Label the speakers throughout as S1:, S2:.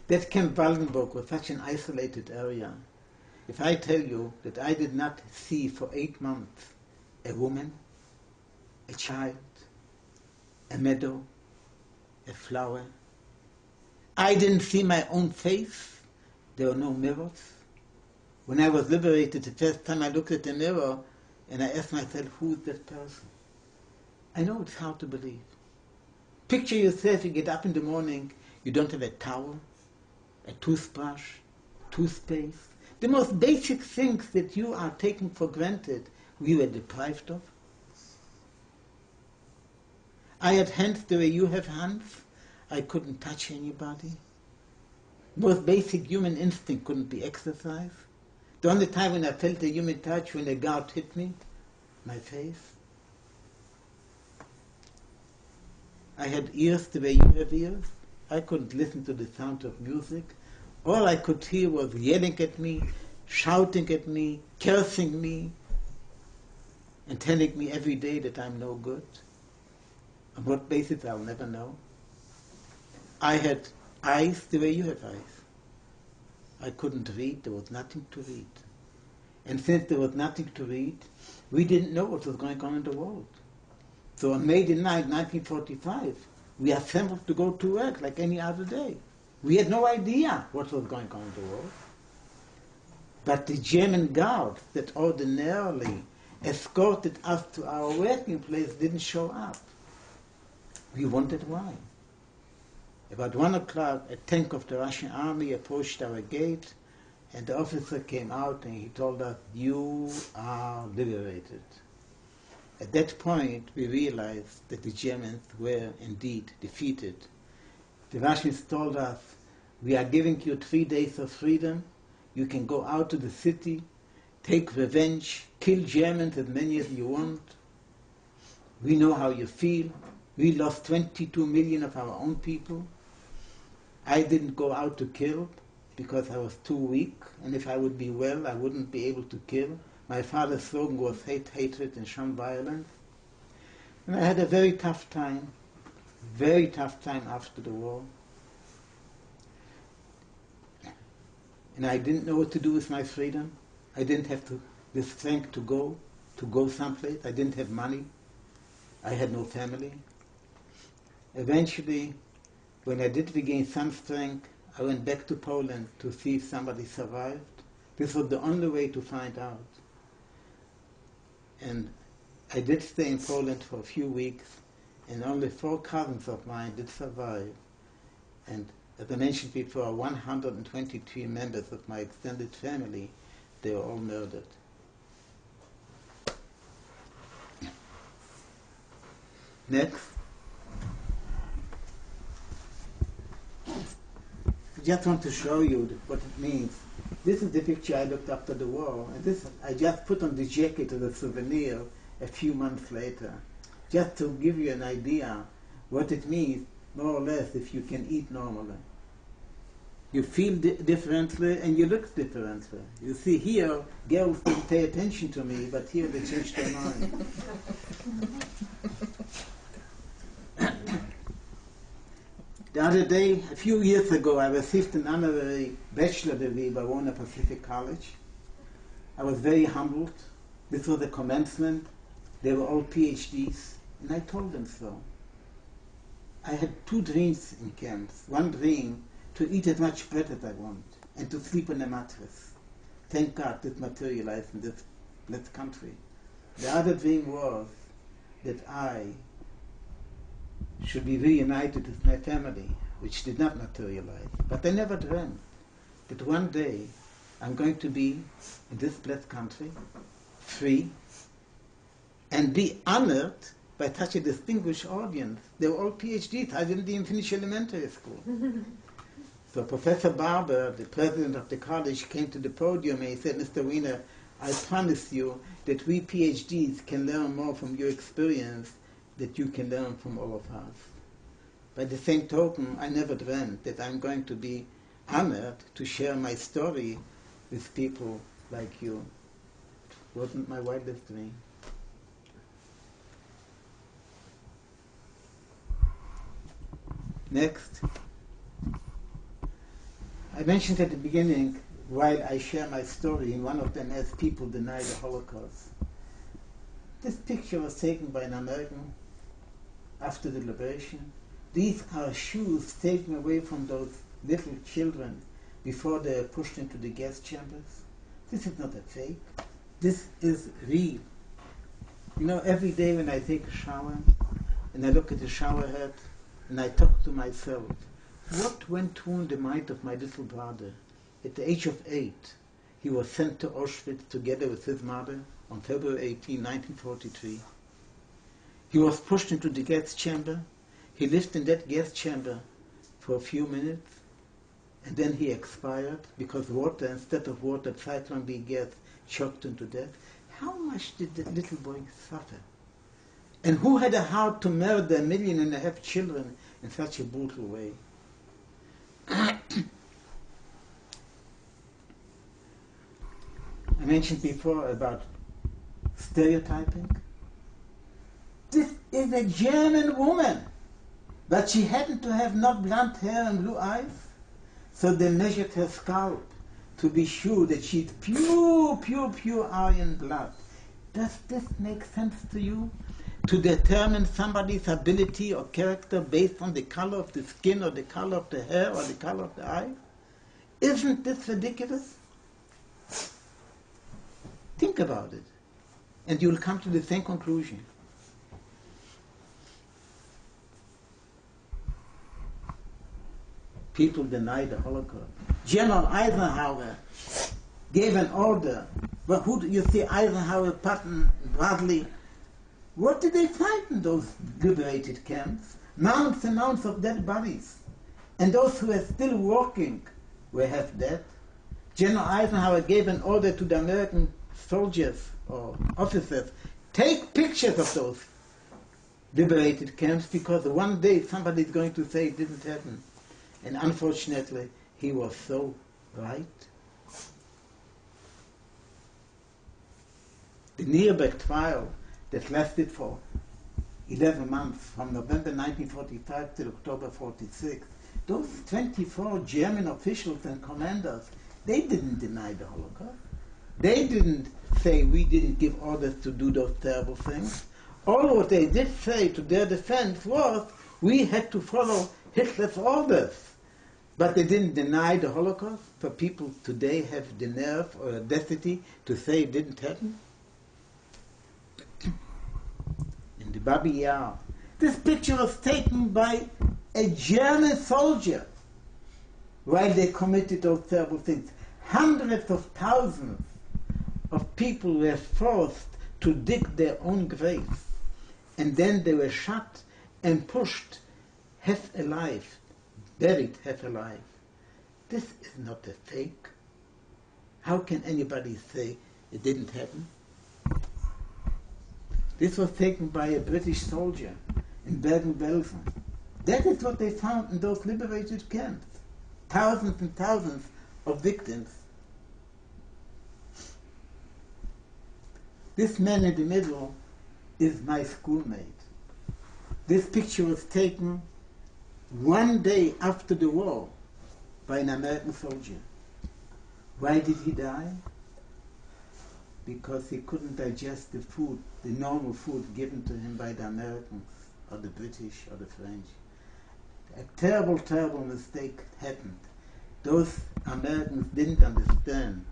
S1: That Camp Waldenburg was such an isolated area. If I tell you that I did not see for 8 months a woman, a child, a meadow, a flower, I didn't see my own face. There were no mirrors. When I was liberated, the first time I looked at the mirror and I asked myself, who is that person? I know it's hard to believe. Picture yourself, you get up in the morning, you don't have a towel, a toothbrush, toothpaste. The most basic things that you are taking for granted, we were deprived of. I had hands the way you have hands. I couldn't touch anybody. Most basic human instinct couldn't be exercised. The only time when I felt a human touch, when a guard hit me, my face. I had ears the way you have ears. I couldn't listen to the sound of music. All I could hear was yelling at me, shouting at me, cursing me, and telling me every day that I'm no good. On what basis, I'll never know. I had eyes the way you have eyes. I couldn't read, there was nothing to read. And since there was nothing to read, we didn't know what was going on in the world. So on May the 9th, 1945, we assembled to go to work like any other day. We had no idea what was going on in the world. But the German guards that ordinarily escorted us to our working place didn't show up. We wondered why. About 1 o'clock, a tank of the Russian army approached our gate, and the officer came out and he told us, "You are liberated." At that point, we realized that the Germans were indeed defeated. The Russians told us, "We are giving you 3 days of freedom. You can go out to the city, take revenge, kill Germans as many as you want. We know how you feel. We lost 22 million of our own people. I didn't go out to kill because I was too weak, and if I would be well, I wouldn't be able to kill. My father's slogan was hate, hatred, and shun violence." And I had a very tough time after the war. And I didn't know what to do with my freedom. I didn't have the strength to go someplace. I didn't have money. I had no family. Eventually, when I did regain some strength, I went back to Poland to see if somebody survived. This was the only way to find out. And I did stay in Poland for a few weeks, and only 4 cousins of mine did survive. And as I mentioned before, 123 members of my extended family, they were all murdered. Next. I just want to show you what it means. This is the picture I looked after the war, and this I just put on the jacket as a souvenir a few months later, just to give you an idea what it means, more or less, if you can eat normally. You feel differently, and you look differently. You see here, girls didn't pay attention to me, but here they changed their mind. The other day, a few years ago, I received an honorary bachelor degree by Wiener Pacific College. I was very humbled. This was the commencement. They were all PhDs, and I told them so. I had 2 dreams in camps. One dream, to eat as much bread as I want, and to sleep on a mattress. Thank God this materialized in this blessed country. The other dream was that I should be reunited with my family, which did not materialize. But I never dreamt that one day I'm going to be in this blessed country, free, and be honored by such a distinguished audience. They were all PhDs. I didn't even finish elementary school. So Professor Barber, the president of the college, came to the podium and he said, "Mr. Wiener, I promise you that we PhDs can learn more from your experience that you can learn from all of us." By the same token, I never dreamt that I'm going to be honored to share my story with people like you. It wasn't my wildest dream. Next. I mentioned at the beginning, while I share my story, in one of them as people deny the Holocaust. This picture was taken by an American after the liberation. These are shoes taken away from those little children before they are pushed into the gas chambers. This is not a fake. This is real. You know, every day when I take a shower and I look at the shower head and I talk to myself, what went through in the mind of my little brother? At the age of 8, he was sent to Auschwitz together with his mother on February 18, 1943. He was pushed into the gas chamber. He lived in that gas chamber for a few minutes, and then he expired because water, instead of water, Cyclone B gas shocked him to death. How much did that little boy suffer? And who had a heart to murder 1.5 million children in such a brutal way? I mentioned before about stereotyping. This is a German woman, but she happened to have not blonde hair and blue eyes, so they measured her scalp to be sure that she's pure Aryan blood. Does this make sense to you? To determine somebody's ability or character based on the color of the skin or the color of the hair or the color of the eye? Isn't this ridiculous? Think about it, and you'll come to the same conclusion. People deny the Holocaust. General Eisenhower gave an order. But who do you see? Eisenhower, Patton, Bradley. What did they find in those liberated camps? Mounds and mounds of dead bodies. And those who were still walking were half dead. General Eisenhower gave an order to the American soldiers or officers, take pictures of those liberated camps, because one day somebody is going to say it didn't happen. And unfortunately, he was so right. The Nuremberg trial that lasted for 11 months, from November 1945 to October 46, those 24 German officials and commanders, they didn't deny the Holocaust. They didn't say we didn't give orders to do those terrible things. All what they did say to their defense was we had to follow Hitler's orders. But they didn't deny the Holocaust. For people today have the nerve or audacity to say it didn't happen. In the Babi Yar, this picture was taken by a German soldier while they committed those terrible things. Hundreds of thousands of people were forced to dig their own graves, and then they were shot and pushed half alive, buried half alive. This is not a fake. How can anybody say it didn't happen? This was taken by a British soldier in Bergen-Belsen. That is what they found in those liberated camps. Thousands and thousands of victims. This man in the middle is my schoolmate. This picture was taken one day after the war by an American soldier. Why did he die? Because he couldn't digest the food, the normal food given to him by the Americans or the British or the French. A terrible, terrible mistake happened. Those Americans didn't understand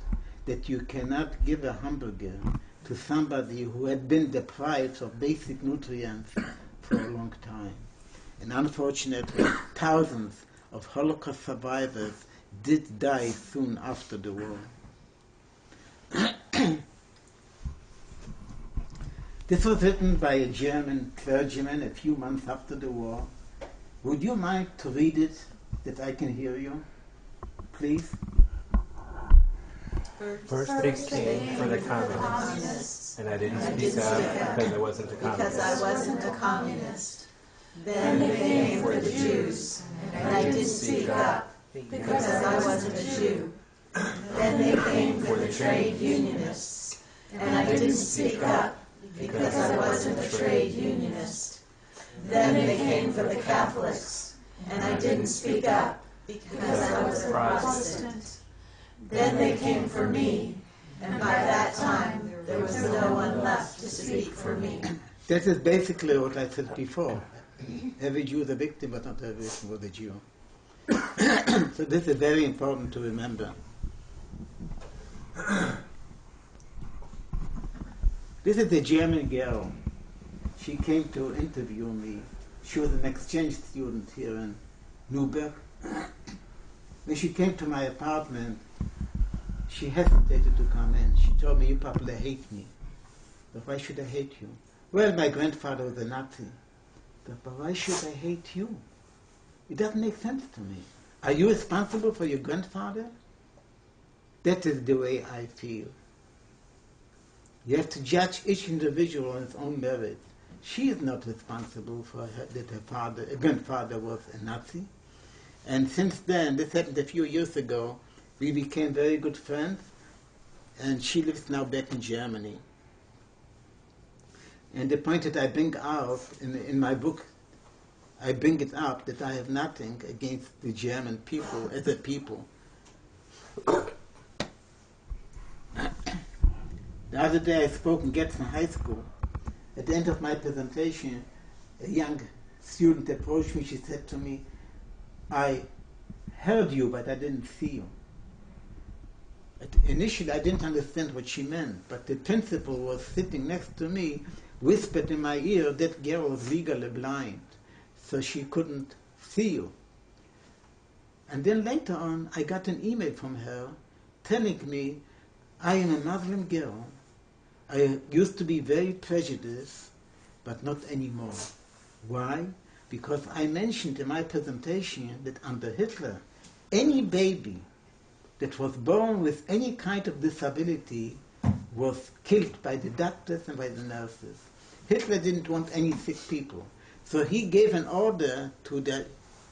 S1: that you cannot give a hamburger to somebody who had been deprived of basic nutrients for a long time. And unfortunately, thousands of Holocaust survivors did die soon after the war. This was written by a German clergyman a few months after the war. Would you mind to read it, that I can hear you? Please.
S2: First they came for the communists, and I didn't speak up because I wasn't a communist.
S3: Then they came for the Jews, and I didn't speak up because I wasn't a Jew. Then they came for the trade unionists, and I didn't speak up because I wasn't a trade unionist. Then they came for the Catholics, and I didn't speak up because I was a Protestant. Then they came for me, and by that time there was no one left to speak for me.
S1: That is basically what I said before. Every Jew is a victim, but not every victim was a Jew. So this is very important to remember. This is a German girl. She came to interview me. She was an exchange student here in Newberg. When she came to my apartment, she hesitated to come in. She told me, "You people hate me." But why should I hate you? Well, my grandfather was a Nazi. But why should I hate you? It doesn't make sense to me. Are you responsible for your grandfather? That is the way I feel. You have to judge each individual on its own merit. She is not responsible for that her grandfather was a Nazi. And since then, this happened a few years ago, we became very good friends, and she lives now back in Germany. And the point that I bring out in my book, I bring it up that I have nothing against the German people as a people. The other day I spoke in Getzen High School. At the end of my presentation, a young student approached me. She said to me, "I heard you, but I didn't see you." Initially, I didn't understand what she meant, but the principal was sitting next to me, whispered in my ear, "That girl was legally blind, so she couldn't see you." And then later on, I got an email from her telling me, "I am a Muslim girl. I used to be very prejudiced, but not anymore." Why? Because I mentioned in my presentation that under Hitler, any baby that was born with any kind of disability was killed by the doctors and by the nurses. Hitler didn't want any sick people. So he gave an order to the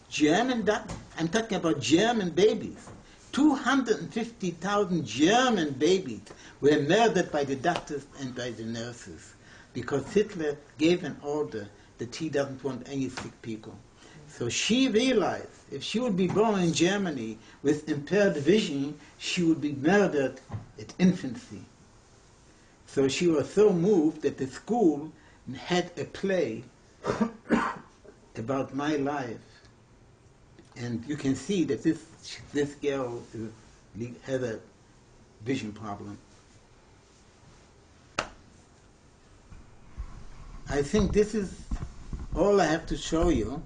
S1: German doctors. I'm talking about German babies. 250,000 German babies were murdered by the doctors and by the nurses because Hitler gave an order that he doesn't want any sick people. So she realized if she would be born in Germany with impaired vision, she would be murdered at infancy. So she was so moved that the school had a play about my life. And you can see that this girl has a vision problem. I think this is all I have to show you.